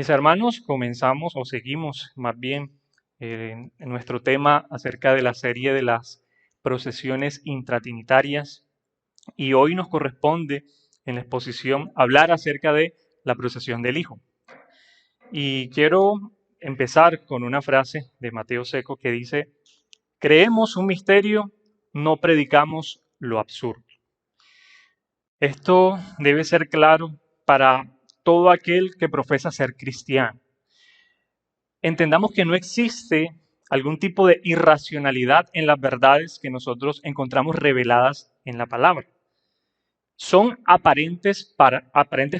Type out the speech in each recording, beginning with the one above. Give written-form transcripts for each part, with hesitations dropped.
Mis hermanos, comenzamos o seguimos más bien en nuestro tema acerca de la serie de las procesiones intratrinitarias y hoy nos corresponde en la exposición hablar acerca de la procesión del Hijo. Y quiero empezar con una frase de Mateo Seco que dice, creemos un misterio, no predicamos lo absurdo. Esto debe ser claro para todo aquel que profesa ser cristiano. Entendamos que no existe algún tipo de irracionalidad en las verdades que nosotros encontramos reveladas en la palabra. Son aparentes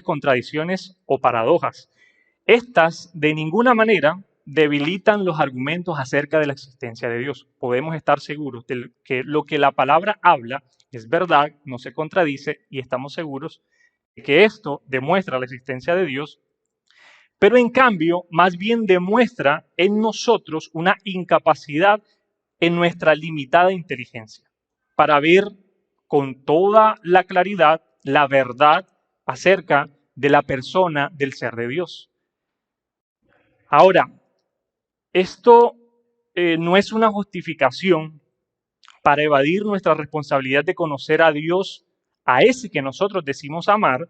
contradicciones o paradojas. Estas de ninguna manera debilitan los argumentos acerca de la existencia de Dios. Podemos estar seguros de que lo que la palabra habla es verdad, no se contradice y estamos seguros de que esto demuestra la existencia de Dios, pero en cambio más bien demuestra en nosotros una incapacidad en nuestra limitada inteligencia para ver con toda la claridad la verdad acerca de la persona del ser de Dios. Ahora, esto no es una justificación para evadir nuestra responsabilidad de conocer a Dios, a ese que nosotros decimos amar,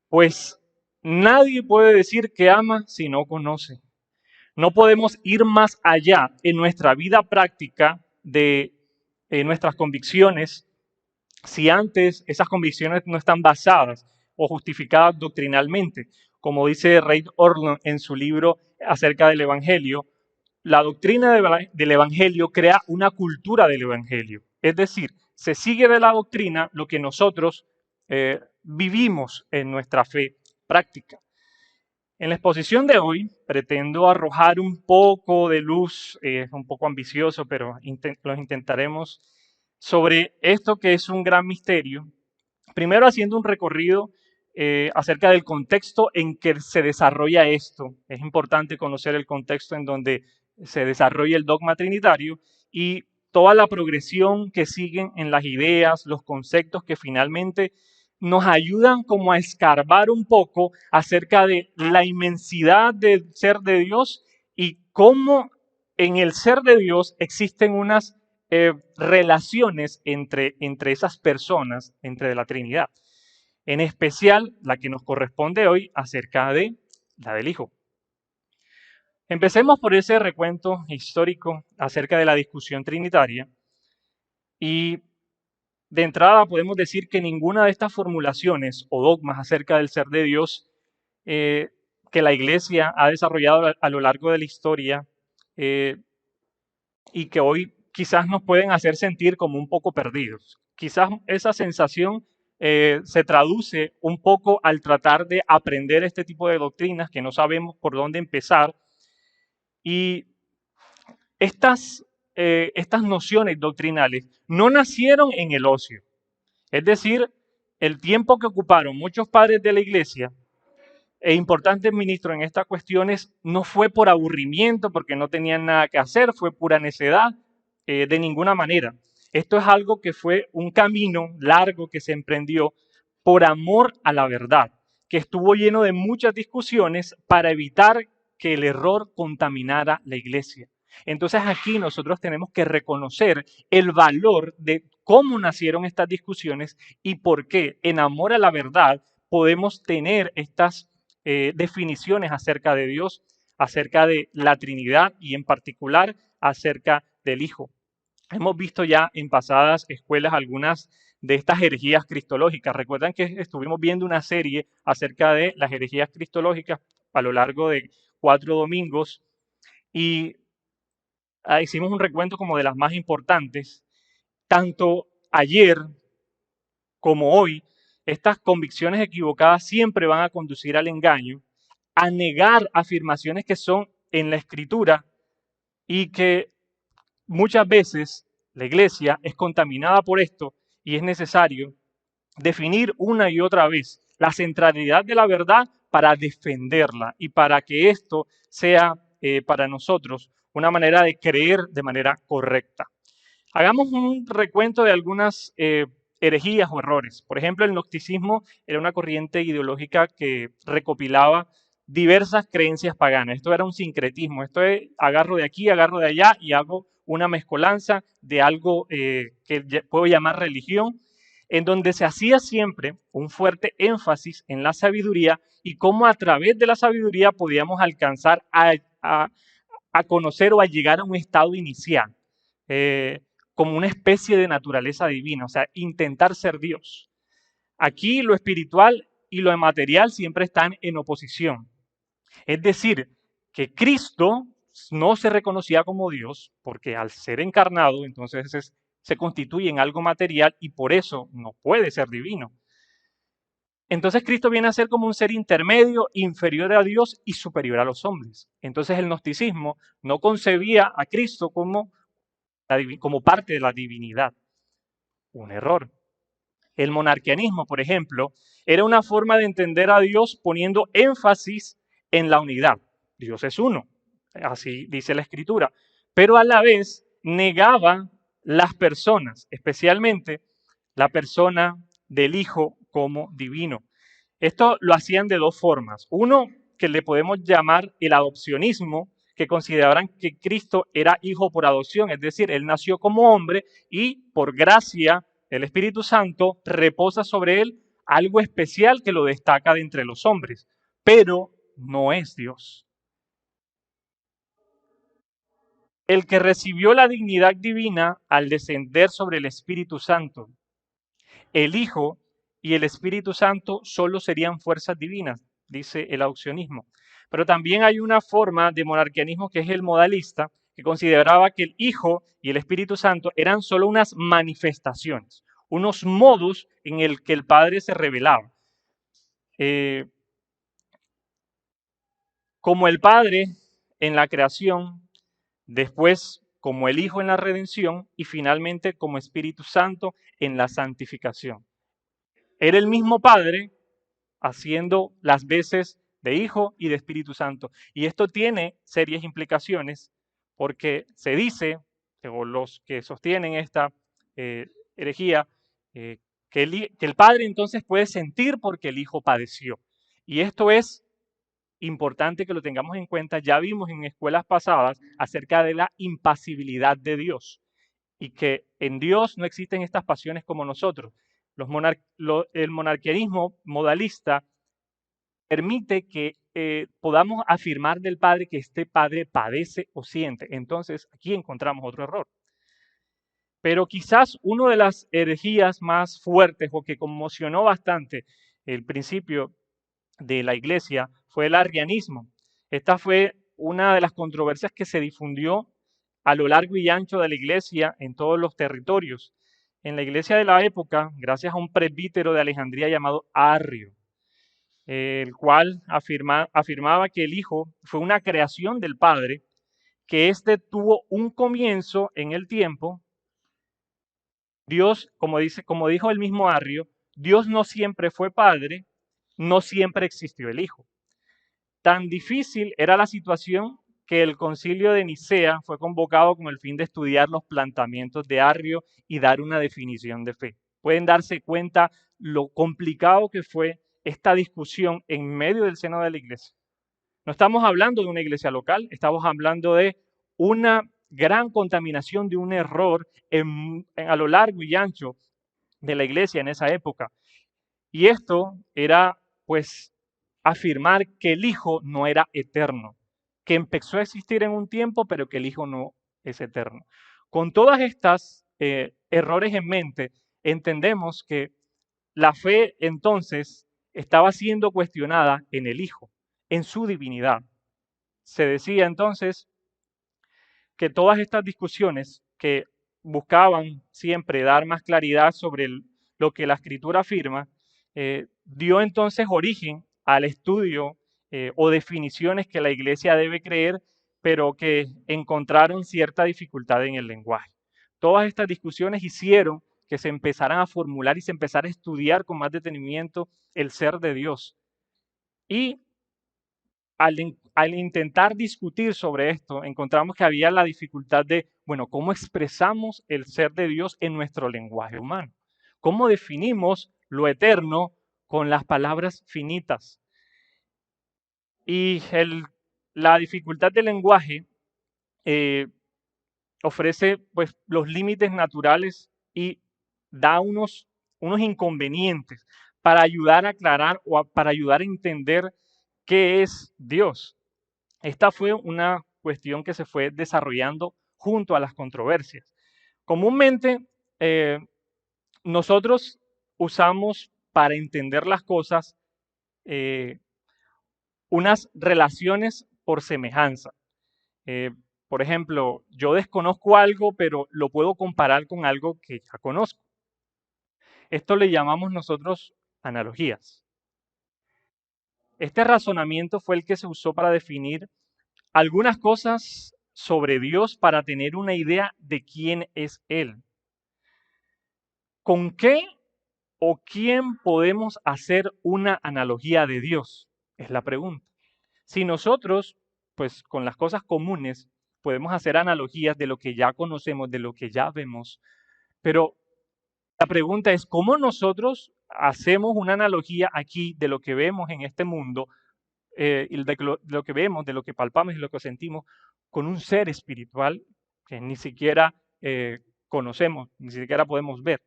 pues nadie puede decir que ama si no conoce. No podemos ir más allá en nuestra vida práctica de nuestras convicciones si antes esas convicciones no están basadas o justificadas doctrinalmente. Como dice Reid Orlund en su libro acerca del Evangelio, la doctrina del Evangelio crea una cultura del Evangelio. Es decir, se sigue de la doctrina lo que nosotros vivimos en nuestra fe práctica. En la exposición de hoy pretendo arrojar un poco de luz, un poco ambicioso, pero los intentaremos, sobre esto que es un gran misterio. Primero haciendo un recorrido acerca del contexto en que se desarrolla esto. Es importante conocer el contexto en donde se desarrolla el dogma trinitario y toda la progresión que siguen en las ideas, los conceptos que finalmente nos ayudan como a escarbar un poco acerca de la inmensidad del ser de Dios y cómo en el ser de Dios existen unas relaciones entre esas personas, entre la Trinidad. En especial la que nos corresponde hoy acerca de la del Hijo. Empecemos por ese recuento histórico acerca de la discusión trinitaria y de entrada podemos decir que ninguna de estas formulaciones o dogmas acerca del ser de Dios que la Iglesia ha desarrollado a lo largo de la historia y que hoy quizás nos pueden hacer sentir como un poco perdidos. Quizás esa sensación se traduce un poco al tratar de aprender este tipo de doctrinas que no sabemos por dónde empezar. Y estas nociones doctrinales no nacieron en el ocio. Es decir, el tiempo que ocuparon muchos padres de la iglesia e importantes ministros en estas cuestiones no fue por aburrimiento, porque no tenían nada que hacer, fue pura necedad, de ninguna manera. Esto es algo que fue un camino largo que se emprendió por amor a la verdad, que estuvo lleno de muchas discusiones para evitar que el error contaminara la iglesia. Entonces aquí nosotros tenemos que reconocer el valor de cómo nacieron estas discusiones y por qué en amor a la verdad podemos tener estas definiciones acerca de Dios, acerca de la Trinidad y en particular acerca del Hijo. Hemos visto ya en pasadas escuelas algunas de estas herejías cristológicas. Recuerdan que estuvimos viendo una serie acerca de las herejías cristológicas a lo largo de 4 domingos y hicimos un recuento como de las más importantes. Tanto ayer como hoy, estas convicciones equivocadas siempre van a conducir al engaño, a negar afirmaciones que son en la Escritura y que muchas veces la iglesia es contaminada por esto y es necesario definir una y otra vez la centralidad de la verdad para defenderla y para que esto sea para nosotros una manera de creer de manera correcta. Hagamos un recuento de algunas herejías o errores. Por ejemplo, el gnosticismo era una corriente ideológica que recopilaba diversas creencias paganas. Esto era un sincretismo. Esto es agarro de aquí, agarro de allá y hago una mezcolanza de algo que puedo llamar religión, en donde se hacía siempre un fuerte énfasis en la sabiduría y cómo a través de la sabiduría podíamos alcanzar a conocer o a llegar a un estado inicial, como una especie de naturaleza divina, o sea, intentar ser Dios. Aquí lo espiritual y lo material siempre están en oposición. Es decir, que Cristo no se reconocía como Dios porque al ser encarnado, entonces se constituye en algo material y por eso no puede ser divino. Entonces Cristo viene a ser como un ser intermedio, inferior a Dios y superior a los hombres. Entonces el gnosticismo no concebía a Cristo como parte de la divinidad. Un error. El monarquianismo, por ejemplo, era una forma de entender a Dios poniendo énfasis en la unidad. Dios es uno, así dice la Escritura, pero a la vez negaba las personas, especialmente la persona del Hijo como divino. Esto lo hacían de dos formas. Uno, que le podemos llamar el adopcionismo, que consideraban que Cristo era hijo por adopción, es decir, él nació como hombre y por gracia el Espíritu Santo reposa sobre él algo especial que lo destaca de entre los hombres, pero no es Dios. El que recibió la dignidad divina al descender sobre el Espíritu Santo, el Hijo y el Espíritu Santo solo serían fuerzas divinas, dice el adopcionismo. Pero también hay una forma de monarquianismo que es el modalista, que consideraba que el Hijo y el Espíritu Santo eran solo unas manifestaciones, unos modos en el que el Padre se revelaba. Como el Padre en la creación, después como el Hijo en la redención y finalmente como Espíritu Santo en la santificación. Era el mismo Padre haciendo las veces de Hijo y de Espíritu Santo. Y esto tiene serias implicaciones porque se dice, según los que sostienen esta herejía, que el Padre entonces puede sentir porque el Hijo padeció. Y esto es importante que lo tengamos en cuenta. Ya vimos en escuelas pasadas acerca de la impasibilidad de Dios y que en Dios no existen estas pasiones como nosotros. El monarquianismo modalista permite que podamos afirmar del Padre que este Padre padece o siente. Entonces, aquí encontramos otro error. Pero quizás una de las herejías más fuertes o que conmocionó bastante el principio de la iglesia fue el arrianismo. Esta fue una de las controversias que se difundió a lo largo y ancho de la iglesia en todos los territorios. En la iglesia de la época, gracias a un presbítero de Alejandría llamado Arrio, el cual afirmaba que el Hijo fue una creación del Padre, que éste tuvo un comienzo en el tiempo. Dios, como dijo el mismo Arrio, Dios no siempre fue Padre, no siempre existió el Hijo. Tan difícil era la situación que el concilio de Nicea fue convocado con el fin de estudiar los planteamientos de Arrio y dar una definición de fe. Pueden darse cuenta lo complicado que fue esta discusión en medio del seno de la iglesia. No estamos hablando de una iglesia local, estamos hablando de una gran contaminación, de un error a lo largo y ancho de la iglesia en esa época. Y esto era, pues, afirmar que el Hijo no era eterno, que empezó a existir en un tiempo, pero que el Hijo no es eterno. Con todas estas errores en mente, entendemos que la fe entonces estaba siendo cuestionada en el Hijo, en su divinidad. Se decía entonces que todas estas discusiones que buscaban siempre dar más claridad sobre lo que la escritura afirma, dio entonces origen al estudio o definiciones que la iglesia debe creer, pero que encontraron cierta dificultad en el lenguaje. Todas estas discusiones hicieron que se empezaran a formular y se empezara a estudiar con más detenimiento el ser de Dios. Y al intentar discutir sobre esto, encontramos que había la dificultad de, bueno, ¿cómo expresamos el ser de Dios en nuestro lenguaje humano? ¿Cómo definimos lo eterno con las palabras finitas? Y la dificultad del lenguaje eh, ofrece pues, los límites naturales y da unos inconvenientes para ayudar a aclarar o para ayudar a entender qué es Dios. Esta fue una cuestión que se fue desarrollando junto a las controversias. Comúnmente, eh, nosotros usamos para entender las cosas eh, unas relaciones por semejanza. Eh, por ejemplo, yo desconozco algo, pero lo puedo comparar con algo que ya conozco. Esto le llamamos nosotros analogías. Este razonamiento fue el que se usó para definir algunas cosas sobre Dios para tener una idea de quién es Él. ¿Con qué o quién podemos hacer una analogía de Dios? Es la pregunta. Si nosotros, pues con las cosas comunes, podemos hacer analogías de lo que ya conocemos, de lo que ya vemos, pero la pregunta es, ¿cómo nosotros hacemos una analogía aquí de lo que vemos en este mundo, y de lo que vemos, de lo que palpamos y lo que sentimos, con un ser espiritual que ni siquiera conocemos, ni siquiera podemos ver?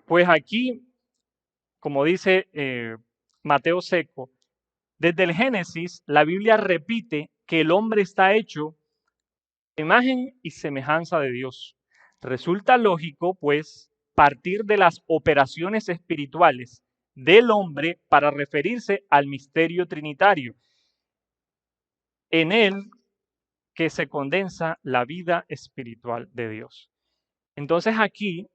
Pues aquí, como dice Mateo Seco, desde el Génesis, la Biblia repite que el hombre está hecho a imagen y semejanza de Dios. Resulta lógico, pues, partir de las operaciones espirituales del hombre para referirse al misterio trinitario. En él que se condensa la vida espiritual de Dios. Entonces aquí,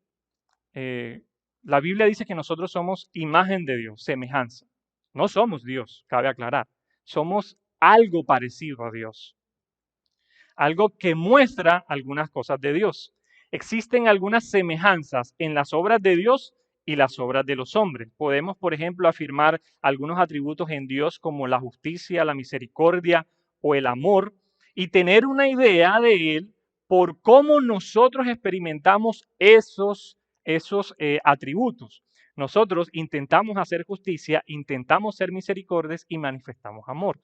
eh, la Biblia dice que nosotros somos imagen de Dios, semejanza. No somos Dios, cabe aclarar. Somos algo parecido a Dios, algo que muestra algunas cosas de Dios. Existen algunas semejanzas en las obras de Dios y las obras de los hombres. Podemos, por ejemplo, afirmar algunos atributos en Dios como la justicia, la misericordia o el amor y tener una idea de Él por cómo nosotros experimentamos esos atributos. Nosotros intentamos hacer justicia, intentamos ser misericordias y manifestamos amor.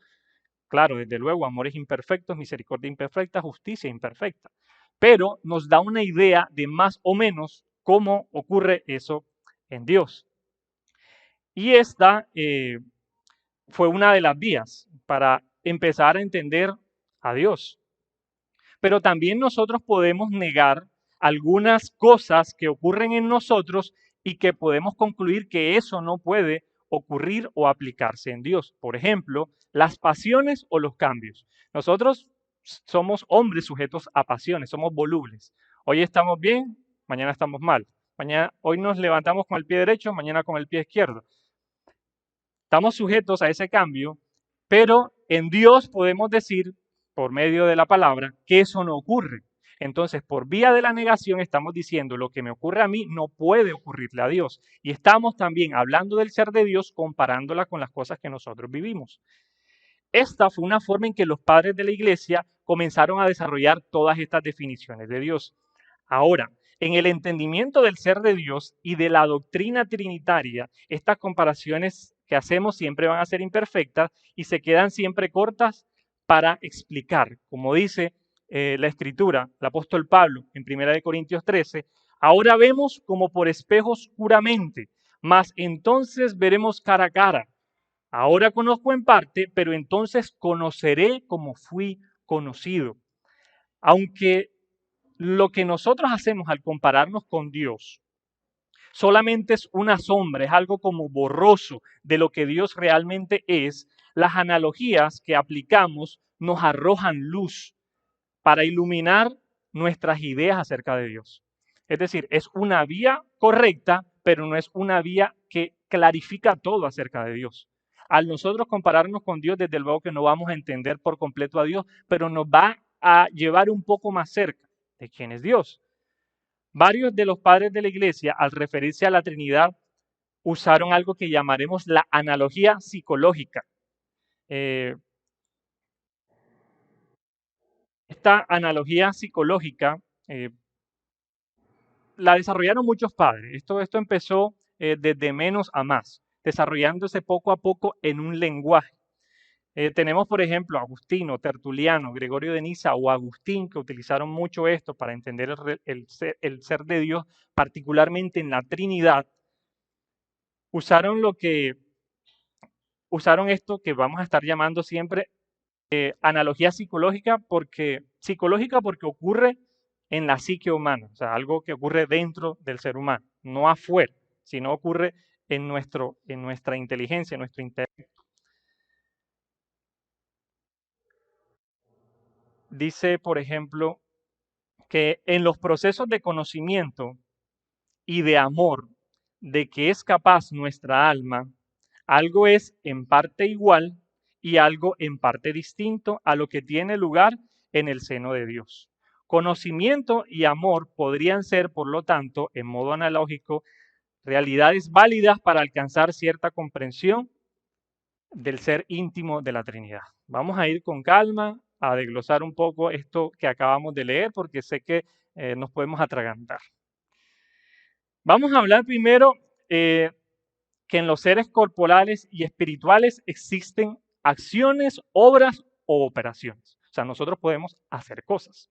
Claro, desde luego, amores imperfectos, misericordia imperfecta, justicia imperfecta. Pero nos da una idea de más o menos cómo ocurre eso en Dios. Y esta fue una de las vías para empezar a entender a Dios. Pero también nosotros podemos negar algunas cosas que ocurren en nosotros y que podemos concluir que eso no puede ocurrir o aplicarse en Dios. Por ejemplo, las pasiones o los cambios. Nosotros somos hombres sujetos a pasiones, somos volubles. Hoy estamos bien, mañana estamos mal. Hoy nos levantamos con el pie derecho, mañana con el pie izquierdo. Estamos sujetos a ese cambio, pero en Dios podemos decir, por medio de la palabra, que eso no ocurre. Entonces, por vía de la negación estamos diciendo lo que me ocurre a mí no puede ocurrirle a Dios. Y estamos también hablando del ser de Dios comparándola con las cosas que nosotros vivimos. Esta fue una forma en que los padres de la iglesia comenzaron a desarrollar todas estas definiciones de Dios. Ahora, en el entendimiento del ser de Dios y de la doctrina trinitaria, estas comparaciones que hacemos siempre van a ser imperfectas y se quedan siempre cortas para explicar. Como dice la escritura, el apóstol Pablo en 1 Corintios 13, ahora vemos como por espejo oscuramente, mas entonces veremos cara a cara. Ahora conozco en parte, pero entonces conoceré como fui conocido. Aunque lo que nosotros hacemos al compararnos con Dios solamente es una sombra, es algo como borroso de lo que Dios realmente es, las analogías que aplicamos nos arrojan luz para iluminar nuestras ideas acerca de Dios. Es decir, es una vía correcta, pero no es una vía que clarifica todo acerca de Dios. Al nosotros compararnos con Dios, desde luego que no vamos a entender por completo a Dios, pero nos va a llevar un poco más cerca de quién es Dios. Varios de los padres de la iglesia, al referirse a la Trinidad, usaron algo que llamaremos la analogía psicológica. Esta analogía psicológica la desarrollaron muchos padres. Esto empezó desde menos a más. desarrollándose poco a poco en un lenguaje. Tenemos, por ejemplo, Agustino, Tertuliano, Gregorio de Niza o Agustín, que utilizaron mucho esto para entender el ser de Dios, particularmente en la Trinidad. Usaron usaron esto que vamos a estar llamando siempre analogía psicológica porque ocurre en la psique humana, o sea, algo que ocurre dentro del ser humano, no afuera, sino ocurre en nuestra inteligencia, en nuestro intelecto. Dice, por ejemplo, que en los procesos de conocimiento y de amor de que es capaz nuestra alma, algo es en parte igual y algo en parte distinto a lo que tiene lugar en el seno de Dios. Conocimiento y amor podrían ser, por lo tanto, en modo analógico, realidades válidas para alcanzar cierta comprensión del ser íntimo de la Trinidad. Vamos a ir con calma a desglosar un poco esto que acabamos de leer porque sé que nos podemos atragantar. Vamos a hablar primero que en los seres corporales y espirituales existen acciones, obras o operaciones. O sea, nosotros podemos hacer cosas.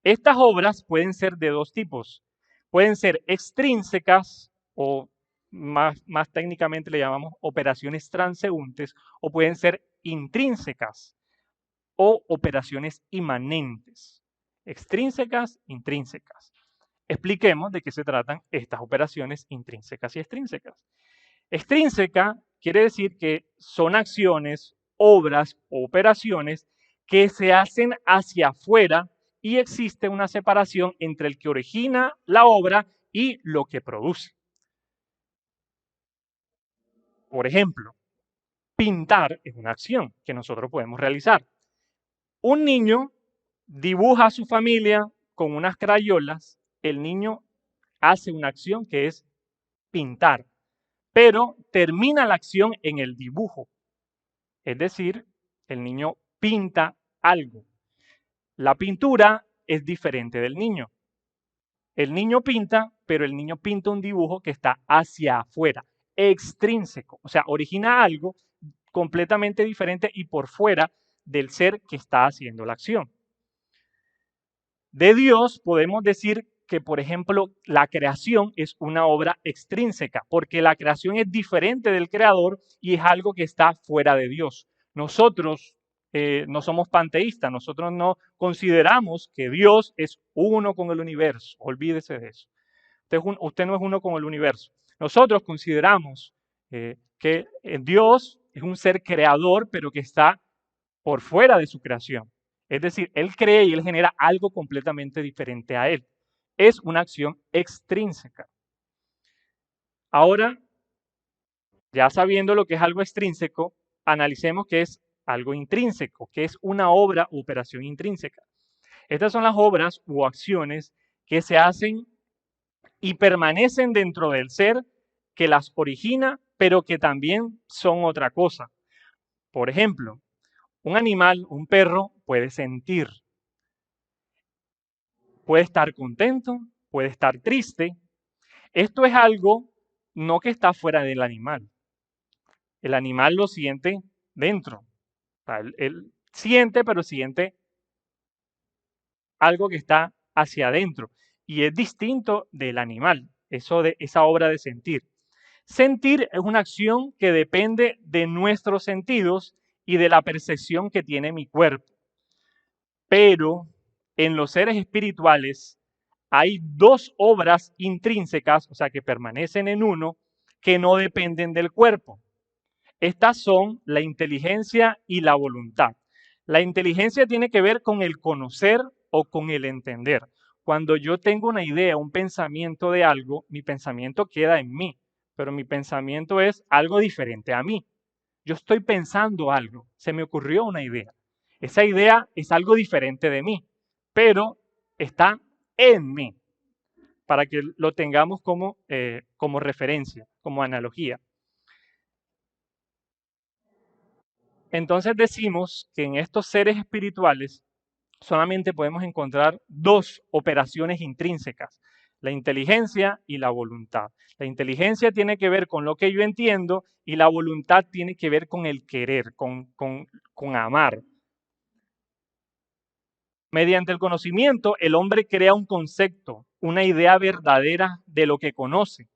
Estas obras pueden ser de dos tipos. Pueden ser extrínsecas o más técnicamente le llamamos operaciones transeúntes, o pueden ser intrínsecas o operaciones inmanentes. Extrínsecas, intrínsecas. Expliquemos de qué se tratan estas operaciones intrínsecas y extrínsecas. Extrínseca quiere decir que son acciones, obras o operaciones que se hacen hacia afuera y existe una separación entre el que origina la obra y lo que produce. Por ejemplo, pintar es una acción que nosotros podemos realizar. Un niño dibuja a su familia con unas crayolas, el niño hace una acción que es pintar, pero termina la acción en el dibujo. Es decir, el niño pinta algo. La pintura es diferente del niño. El niño pinta, pero el niño pinta un dibujo que está hacia afuera, extrínseco, o sea, origina algo completamente diferente y por fuera del ser que está haciendo la acción. De Dios podemos decir que, por ejemplo, la creación es una obra extrínseca, porque la creación es diferente del creador y es algo que está fuera de Dios. Nosotros no somos panteístas, nosotros no consideramos que Dios es uno con el universo, olvídese de eso. Usted no es uno con el universo. Nosotros consideramos que Dios es un ser creador, pero que está por fuera de su creación. Es decir, Él cree y Él genera algo completamente diferente a Él. Es una acción extrínseca. Ahora, ya sabiendo lo que es algo extrínseco, analicemos qué es algo intrínseco, qué es una obra u operación intrínseca. Estas son las obras u acciones que se hacen y permanecen dentro del ser que las origina, pero que también son otra cosa. Por ejemplo, un animal, un perro, puede sentir, puede estar contento, puede estar triste. Esto es algo no que está fuera del animal. El animal lo siente dentro. O sea, él siente, pero siente algo que está hacia adentro y es distinto del animal, esa obra de sentir. Sentir es una acción que depende de nuestros sentidos y de la percepción que tiene mi cuerpo. Pero en los seres espirituales hay dos obras intrínsecas, o sea, que permanecen en uno, que no dependen del cuerpo. Estas son la inteligencia y la voluntad. La inteligencia tiene que ver con el conocer o con el entender. Cuando yo tengo una idea, un pensamiento de algo, mi pensamiento queda en mí, pero mi pensamiento es algo diferente a mí. Yo estoy pensando algo, se me ocurrió una idea. Esa idea es algo diferente de mí, pero está en mí, para que lo tengamos como referencia, como analogía. Entonces decimos que en estos seres espirituales solamente podemos encontrar dos operaciones intrínsecas, la inteligencia y la voluntad. La inteligencia tiene que ver con lo que yo entiendo y la voluntad tiene que ver con el querer, con amar. Mediante el conocimiento, el hombre crea un concepto, una idea verdadera de lo que conoce,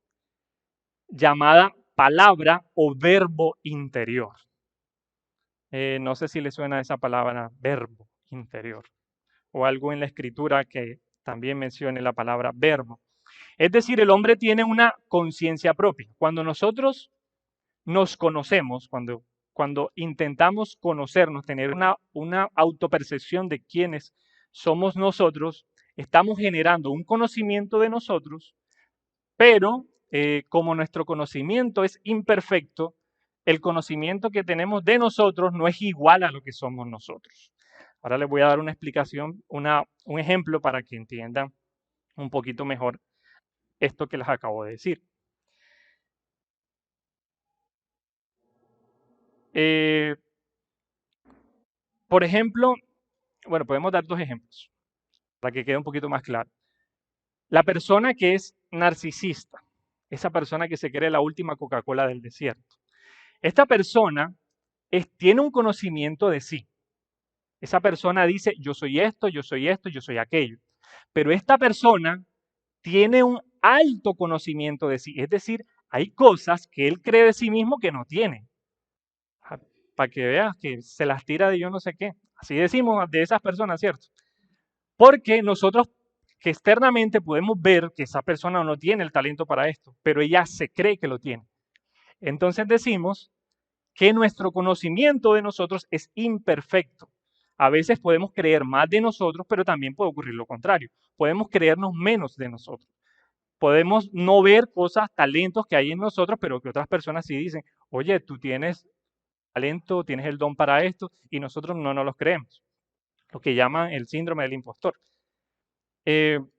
llamada palabra o verbo interior. No sé si le suena esa palabra, verbo interior, o algo en la escritura que también mencione la palabra verbo. Es decir, el hombre tiene una conciencia propia. Cuando nosotros nos conocemos, cuando intentamos conocernos, tener una autopercepción de quiénes somos nosotros, estamos generando un conocimiento de nosotros, pero como nuestro conocimiento es imperfecto, el conocimiento que tenemos de nosotros no es igual a lo que somos nosotros. Ahora les voy a dar una explicación, un ejemplo para que entiendan un poquito mejor esto que les acabo de decir. Por ejemplo, bueno, podemos dar dos ejemplos para que quede un poquito más claro. La persona que es narcisista, esa persona que se cree la última Coca-Cola del desierto. Esta persona tiene un conocimiento de sí. Esa persona dice, yo soy esto, yo soy esto, yo soy aquello. Pero esta persona tiene un alto conocimiento de sí. Es decir, hay cosas que él cree de sí mismo que no tiene. Para que veas que se las tira de yo no sé qué. Así decimos de esas personas, ¿cierto? Porque nosotros que externamente podemos ver que esa persona no tiene el talento para esto, pero ella se cree que lo tiene. Entonces decimos que nuestro conocimiento de nosotros es imperfecto. A veces podemos creer más de nosotros, pero también puede ocurrir lo contrario. Podemos creernos menos de nosotros. Podemos no ver cosas, talentos que hay en nosotros, pero que otras personas sí dicen, oye, tú tienes talento, tienes el don para esto, y nosotros no nos los creemos. Lo que llaman el síndrome del impostor. En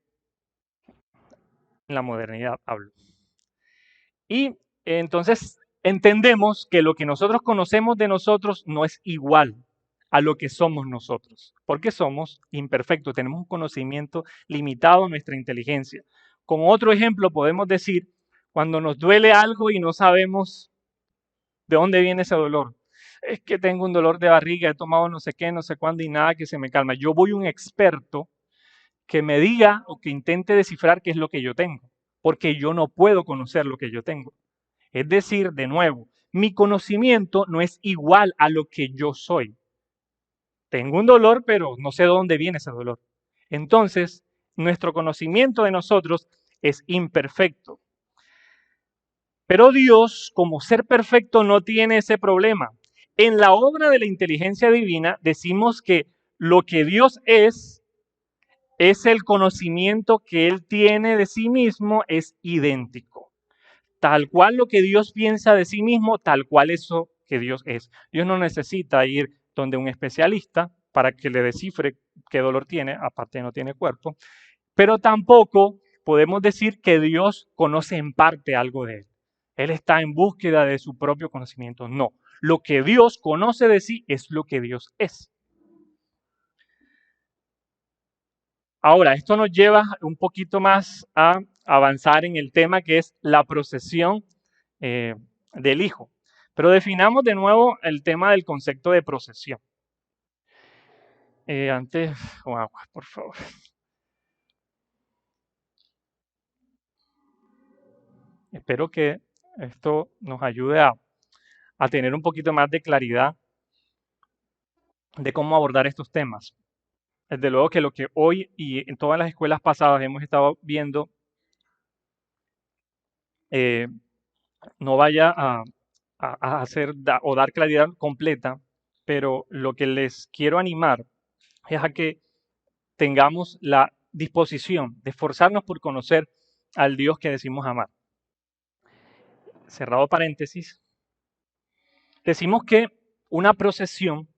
la modernidad hablo. Y entonces entendemos que lo que nosotros conocemos de nosotros no es igual a lo que somos nosotros, porque somos imperfectos, tenemos un conocimiento limitado, nuestra inteligencia. Con otro ejemplo podemos decir, cuando nos duele algo y no sabemos de dónde viene ese dolor. Es que tengo un dolor de barriga, he tomado no sé qué, no sé cuándo y nada que se me calma. Yo voy a un experto que me diga o que intente descifrar qué es lo que yo tengo, porque yo no puedo conocer lo que yo tengo. Es decir, de nuevo, mi conocimiento no es igual a lo que yo soy. Tengo un dolor, pero no sé de dónde viene ese dolor. Entonces, nuestro conocimiento de nosotros es imperfecto. Pero Dios, como ser perfecto, no tiene ese problema. En la obra de la inteligencia divina decimos que lo que Dios es el conocimiento que Él tiene de sí mismo, es idéntico. Tal cual lo que Dios piensa de sí mismo, tal cual eso que Dios es. Dios no necesita ir donde un especialista para que le descifre qué dolor tiene, aparte no tiene cuerpo, pero tampoco podemos decir que Dios conoce en parte algo de Él. Él está en búsqueda de su propio conocimiento. No, lo que Dios conoce de sí es lo que Dios es. Ahora, esto nos lleva un poquito más a avanzar en el tema que es la procesión del Hijo. Pero definamos de nuevo el tema del concepto de procesión. Antes, agua, por favor. Espero que esto nos ayude a tener un poquito más de claridad de cómo abordar estos temas. Desde luego que lo que hoy y en todas las escuelas pasadas hemos estado viendo no vaya a hacer o dar claridad completa, pero lo que les quiero animar es a que tengamos la disposición de esforzarnos por conocer al Dios que decimos amar. Cerrado paréntesis, decimos que una procesión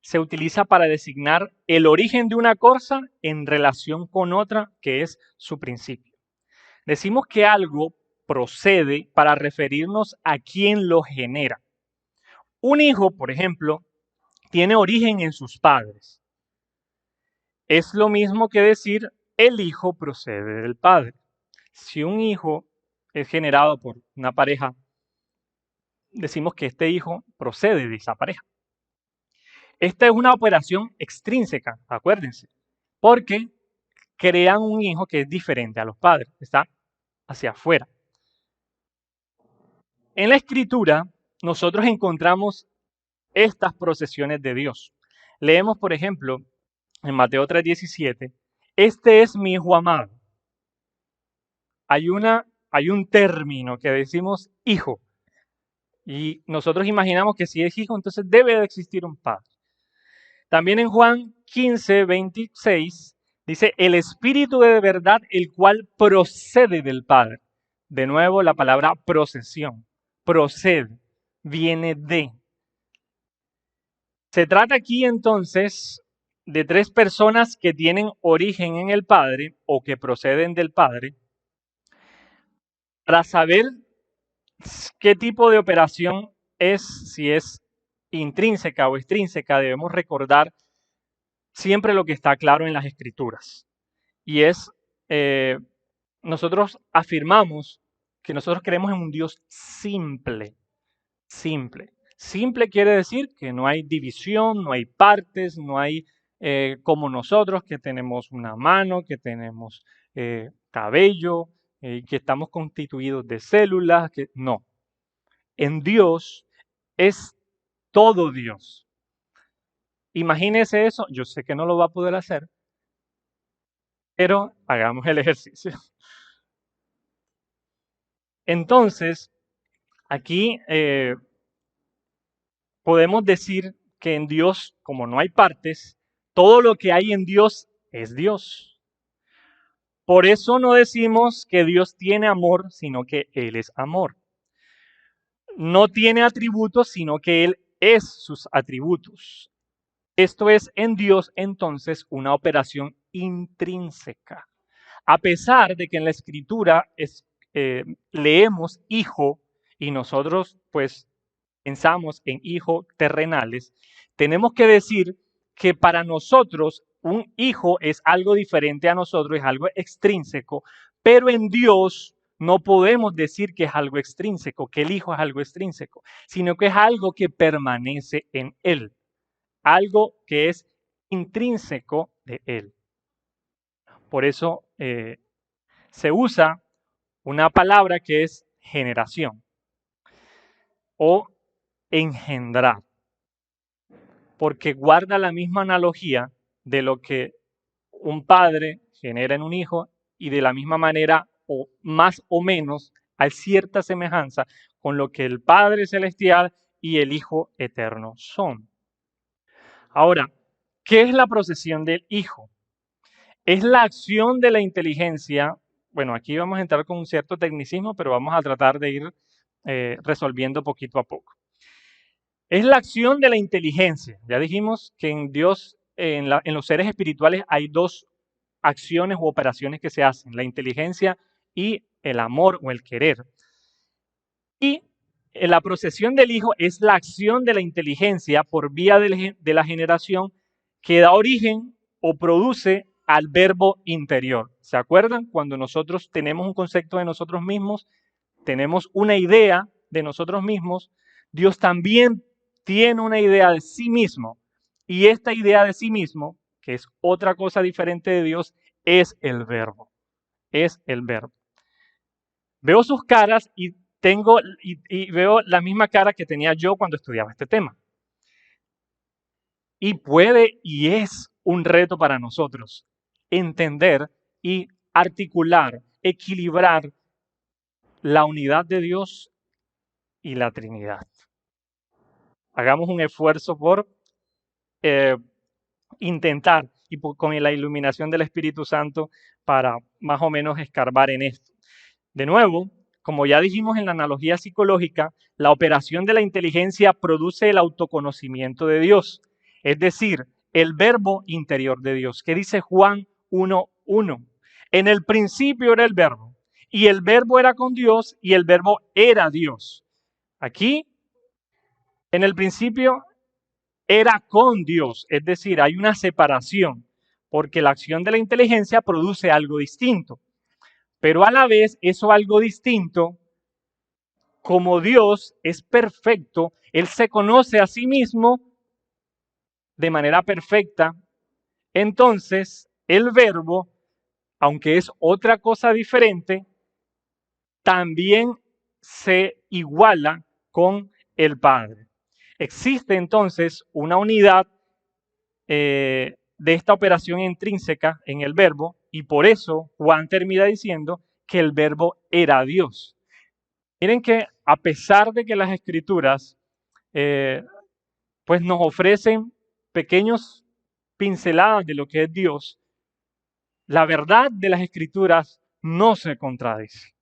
se utiliza para designar el origen de una cosa en relación con otra que es su principio. Decimos que algo procede para referirnos a quien lo genera. Un hijo, por ejemplo, tiene origen en sus padres. Es lo mismo que decir el Hijo procede del Padre. Si un hijo es generado por una pareja, decimos que este hijo procede de esa pareja. Esta es una operación extrínseca, acuérdense, porque crean un hijo que es diferente a los padres, está hacia afuera. En la Escritura, nosotros encontramos estas procesiones de Dios. Leemos, por ejemplo, en Mateo 3:17, este es mi hijo amado. Hay un término que decimos hijo, y nosotros imaginamos que si es hijo, entonces debe de existir un padre. También en Juan 15:26 dice, el Espíritu de verdad, el cual procede del Padre. De nuevo, la palabra procesión, procede, viene de. Se trata aquí entonces de tres personas que tienen origen en el Padre o que proceden del Padre. Para saber qué tipo de operación es, si es intrínseca o extrínseca, debemos recordar siempre lo que está claro en las Escrituras. Y es, nosotros afirmamos que nosotros creemos en un Dios simple, simple. Simple quiere decir que no hay división, no hay partes, no hay como nosotros que tenemos una mano, que tenemos cabello, que estamos constituidos de células, que no. En Dios es todo Dios. Imagínese eso, yo sé que no lo va a poder hacer, pero hagamos el ejercicio. Entonces, aquí podemos decir que en Dios, como no hay partes, todo lo que hay en Dios es Dios. Por eso no decimos que Dios tiene amor, sino que Él es amor. No tiene atributos, sino que Él es sus atributos. Esto es en Dios entonces una operación intrínseca. A pesar de que en la Escritura leemos hijo y nosotros pues pensamos en hijos terrenales, tenemos que decir que para nosotros un hijo es algo diferente a nosotros, es algo extrínseco, pero en Dios no podemos decir que es algo extrínseco, que el hijo es algo extrínseco, sino que es algo que permanece en él, algo que es intrínseco de él. Por eso se usa una palabra que es generación o engendrar, porque guarda la misma analogía de lo que un padre genera en un hijo y de la misma manera o más o menos hay cierta semejanza con lo que el Padre Celestial y el Hijo Eterno son. Ahora, ¿qué es la procesión del Hijo? Es la acción de la inteligencia. Bueno, aquí vamos a entrar con un cierto tecnicismo, pero vamos a tratar de ir resolviendo poquito a poco. Es la acción de la inteligencia. Ya dijimos que en Dios, en los seres espirituales, hay dos acciones u operaciones que se hacen, la inteligencia y el amor o el querer. Y la procesión del Hijo es la acción de la inteligencia por vía de la generación que da origen o produce al verbo interior. ¿Se acuerdan? Cuando nosotros tenemos un concepto de nosotros mismos, tenemos una idea de nosotros mismos, Dios también tiene una idea de sí mismo. Y esta idea de sí mismo, que es otra cosa diferente de Dios, es el verbo. Es el verbo. Veo sus caras y veo la misma cara que tenía yo cuando estudiaba este tema. Y puede y es un reto para nosotros entender y articular, equilibrar la unidad de Dios y la Trinidad. Hagamos un esfuerzo por intentar y con la iluminación del Espíritu Santo para más o menos escarbar en esto. De nuevo, como ya dijimos en la analogía psicológica, la operación de la inteligencia produce el autoconocimiento de Dios, es decir, el verbo interior de Dios. ¿Qué dice Juan 1:1? En el principio era el verbo, y el verbo era con Dios, y el verbo era Dios. Aquí, en el principio era con Dios, es decir, hay una separación, porque la acción de la inteligencia produce algo distinto. Pero a la vez, eso algo distinto, como Dios es perfecto, Él se conoce a sí mismo de manera perfecta. Entonces, el verbo, aunque es otra cosa diferente, también se iguala con el Padre. Existe entonces una unidad de esta operación intrínseca en el verbo, y por eso Juan termina diciendo que el verbo era Dios. Miren que a pesar de que las escrituras pues nos ofrecen pequeños pinceladas de lo que es Dios, la verdad de las escrituras no se contradice.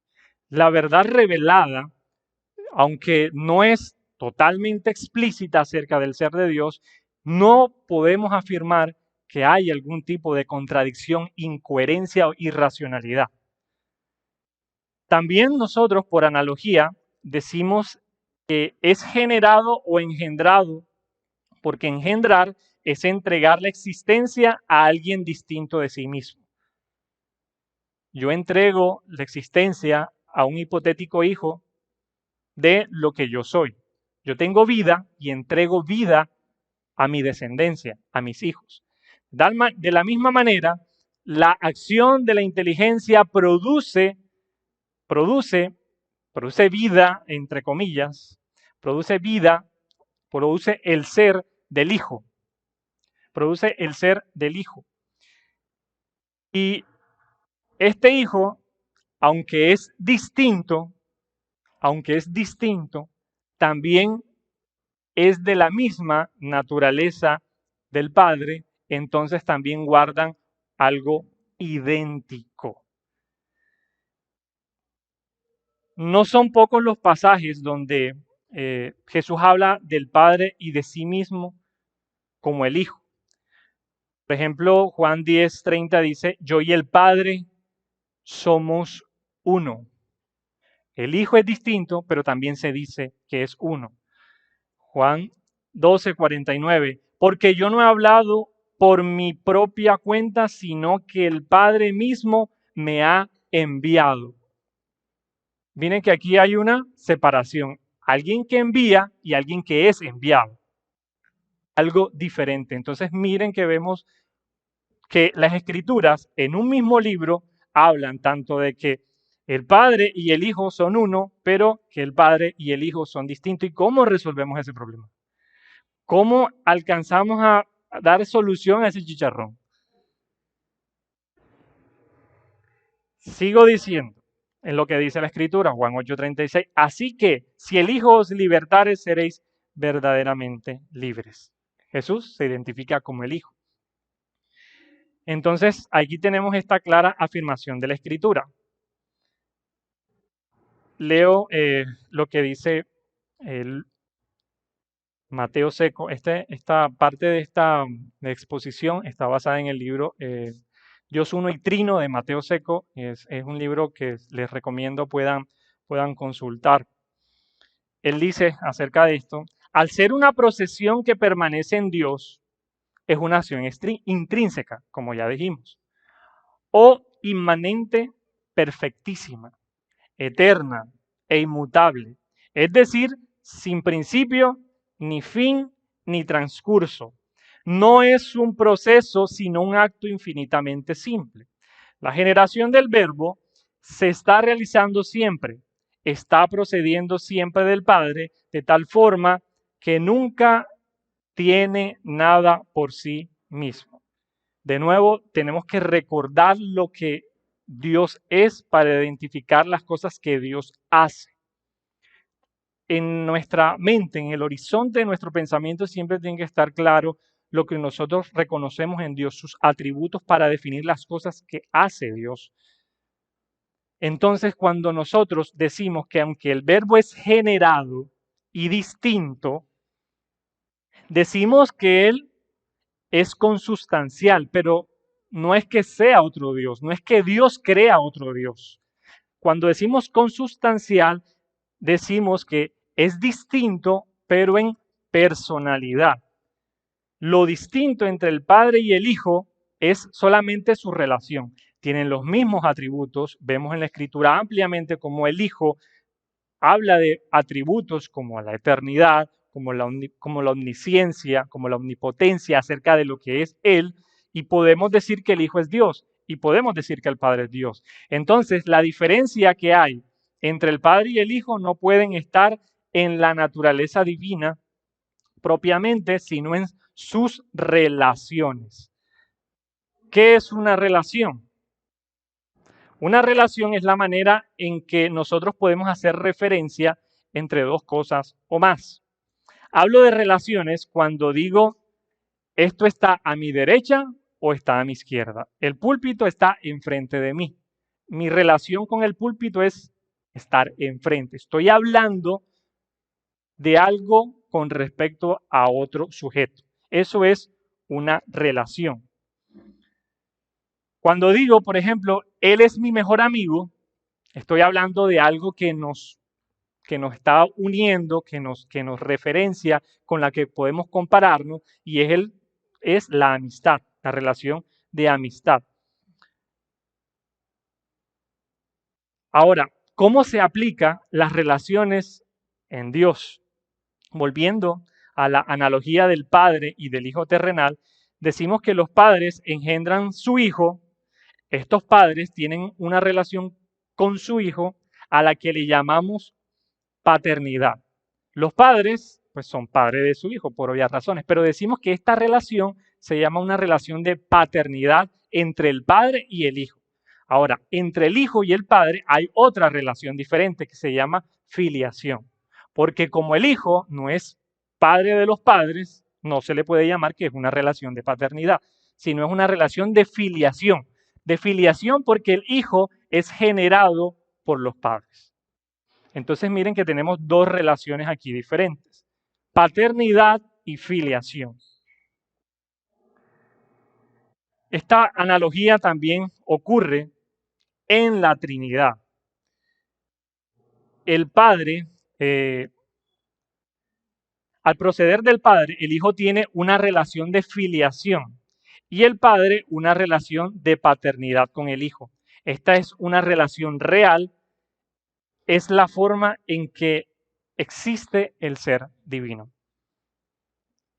La verdad revelada, aunque no es totalmente explícita acerca del ser de Dios, no podemos afirmar que hay algún tipo de contradicción, incoherencia o irracionalidad. También nosotros, por analogía, decimos que es generado o engendrado, porque engendrar es entregar la existencia a alguien distinto de sí mismo. Yo entrego la existencia a un hipotético hijo de lo que yo soy. Yo tengo vida y entrego vida a mi descendencia, a mis hijos. De la misma manera, la acción de la inteligencia produce vida, entre comillas, produce vida, produce el ser del hijo, produce el ser del hijo. Y este hijo, aunque es distinto, también es de la misma naturaleza del Padre, entonces también guardan algo idéntico. No son pocos los pasajes donde Jesús habla del Padre y de sí mismo como el Hijo. Por ejemplo, Juan 10:30 dice, yo y el Padre somos uno. El Hijo es distinto, pero también se dice que es uno. Juan 12:49, porque yo no he hablado por mi propia cuenta, sino que el Padre mismo me ha enviado. Miren que aquí hay una separación. Alguien que envía y alguien que es enviado. Algo diferente. Entonces miren que vemos que las escrituras en un mismo libro hablan tanto de que el Padre y el Hijo son uno, pero que el Padre y el Hijo son distintos. ¿Y cómo resolvemos ese problema? ¿Cómo alcanzamos a dar solución a ese chicharrón? Sigo diciendo en lo que dice la Escritura, Juan 8:36, así que si el Hijo os libertare, seréis verdaderamente libres. Jesús se identifica como el Hijo. Entonces, aquí tenemos esta clara afirmación de la Escritura. Leo lo que dice el Mateo Seco. Esta parte de esta exposición está basada en el libro Dios Uno y Trino de Mateo Seco. Es un libro que les recomiendo puedan consultar. Él dice acerca de esto, al ser una procesión que permanece en Dios, es una acción intrínseca, como ya dijimos, o inmanente perfectísima, eterna e inmutable, es decir, sin principio, ni fin, ni transcurso. No es un proceso, sino un acto infinitamente simple. La generación del verbo se está realizando siempre, está procediendo siempre del Padre, de tal forma que nunca tiene nada por sí mismo. De nuevo, tenemos que recordar lo que Dios es para identificar las cosas que Dios hace. En nuestra mente, en el horizonte de nuestro pensamiento, siempre tiene que estar claro lo que nosotros reconocemos en Dios, sus atributos para definir las cosas que hace Dios. Entonces, cuando nosotros decimos que aunque el verbo es generado y distinto, decimos que Él es consustancial, pero no es que sea otro Dios, no es que Dios crea otro Dios. Cuando decimos consustancial, decimos que es distinto, pero en personalidad. Lo distinto entre el Padre y el Hijo es solamente su relación. Tienen los mismos atributos. Vemos en la Escritura ampliamente cómo el Hijo habla de atributos como la eternidad, como la omnisciencia, como la omnipotencia acerca de lo que es Él, y podemos decir que el Hijo es Dios, y podemos decir que el Padre es Dios. Entonces, la diferencia que hay entre el Padre y el Hijo no pueden estar en la naturaleza divina propiamente, sino en sus relaciones. ¿Qué es una relación? Una relación es la manera en que nosotros podemos hacer referencia entre dos cosas o más. Hablo de relaciones cuando digo esto está a mi derecha o está a mi izquierda. El púlpito está enfrente de mí. Mi relación con el púlpito es estar enfrente. Estoy hablando de algo con respecto a otro sujeto. Eso es una relación. Cuando digo, por ejemplo, él es mi mejor amigo, estoy hablando de algo que nos está uniendo, que nos referencia, con la que podemos compararnos, y es la amistad, la relación de amistad. Ahora, ¿cómo se aplica las relaciones en Dios? Volviendo a la analogía del Padre y del Hijo terrenal, decimos que los padres engendran su hijo. Estos padres tienen una relación con su hijo a la que le llamamos paternidad. Los padres, pues son padres de su hijo por obvias razones, pero decimos que esta relación se llama una relación de paternidad entre el padre y el hijo. Ahora, entre el hijo y el padre hay otra relación diferente que se llama filiación, porque como el hijo no es padre de los padres, no se le puede llamar que es una relación de paternidad, sino es una relación de filiación. De filiación porque el hijo es generado por los padres. Entonces miren que tenemos dos relaciones aquí diferentes, paternidad y filiación. Esta analogía también ocurre en la Trinidad. El Padre, al proceder del Padre, el Hijo tiene una relación de filiación y el Padre una relación de paternidad con el Hijo. Esta es una relación real, es la forma en que existe el ser divino.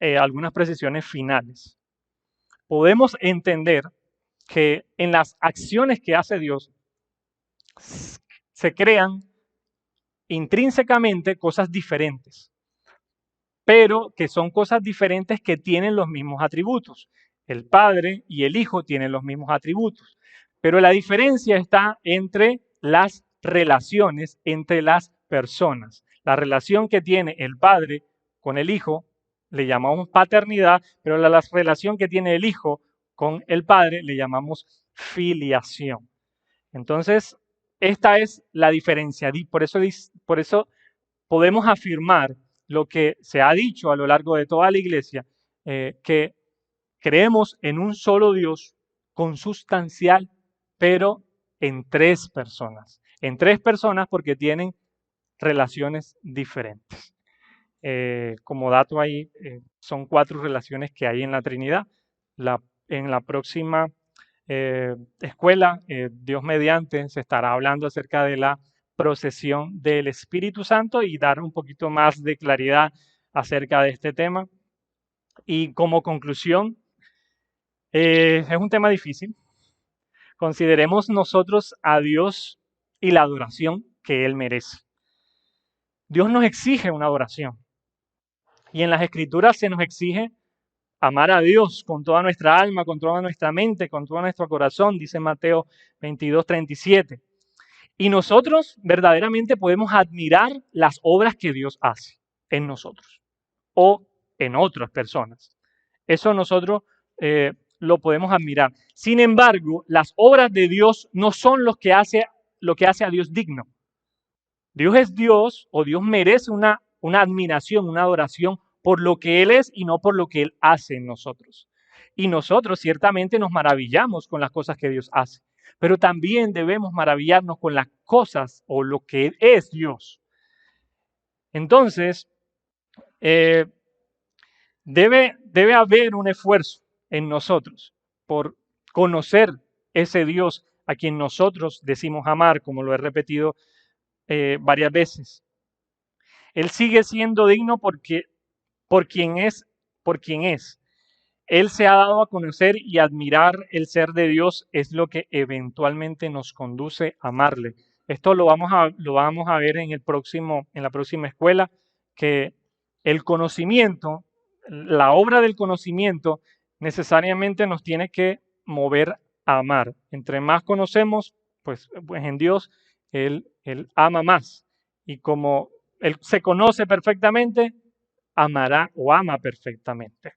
Algunas precisiones finales. Podemos entender que en las acciones que hace Dios se crean intrínsecamente cosas diferentes, pero que son cosas diferentes que tienen los mismos atributos. El Padre y el Hijo tienen los mismos atributos, pero la diferencia está entre las relaciones, entre las personas. La relación que tiene el Padre con el Hijo le llamamos paternidad, pero la relación que tiene el Hijo con el Padre le llamamos filiación. Entonces, esta es la diferencia. Por eso podemos afirmar lo que se ha dicho a lo largo de toda la iglesia, que creemos en un solo Dios consustancial, pero en tres personas. En tres personas porque tienen relaciones diferentes. Como dato ahí, son 4 relaciones que hay en la Trinidad. En la próxima escuela, Dios mediante, se estará hablando acerca de la procesión del Espíritu Santo y dar un poquito más de claridad acerca de este tema. Y como conclusión, es un tema difícil. Consideremos nosotros a Dios y la adoración que Él merece. Dios nos exige una adoración. Y en las Escrituras se nos exige amar a Dios con toda nuestra alma, con toda nuestra mente, con todo nuestro corazón, dice Mateo 22:37. Y nosotros verdaderamente podemos admirar las obras que Dios hace en nosotros o en otras personas. Eso nosotros lo podemos admirar. Sin embargo, las obras de Dios no son lo que hace a Dios digno. Dios es Dios o Dios merece una admiración, una adoración por lo que Él es y no por lo que Él hace en nosotros. Y nosotros ciertamente nos maravillamos con las cosas que Dios hace, pero también debemos maravillarnos con las cosas o lo que es Dios. Entonces, debe haber un esfuerzo en nosotros por conocer ese Dios a quien nosotros decimos amar, como lo he repetido varias veces. Él sigue siendo digno porque por quien es, por quien es. Él se ha dado a conocer y admirar el ser de Dios es lo que eventualmente nos conduce a amarle. Esto lo vamos a ver en la próxima escuela, que el conocimiento, la obra del conocimiento, necesariamente nos tiene que mover a amar. Entre más conocemos, pues en Dios, Él ama más. Y como Él se conoce perfectamente, amará o ama perfectamente.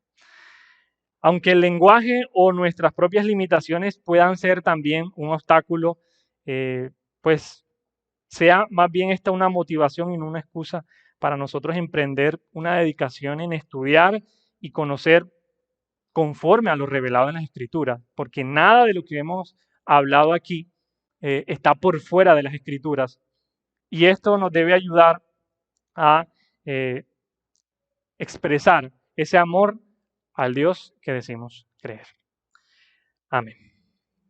Aunque el lenguaje o nuestras propias limitaciones puedan ser también un obstáculo, pues sea más bien esta una motivación y no una excusa para nosotros emprender una dedicación en estudiar y conocer conforme a lo revelado en las Escrituras, porque nada de lo que hemos hablado aquí está por fuera de las Escrituras. Y esto nos debe ayudar a eh, expresar ese amor al Dios que decimos creer. Amén.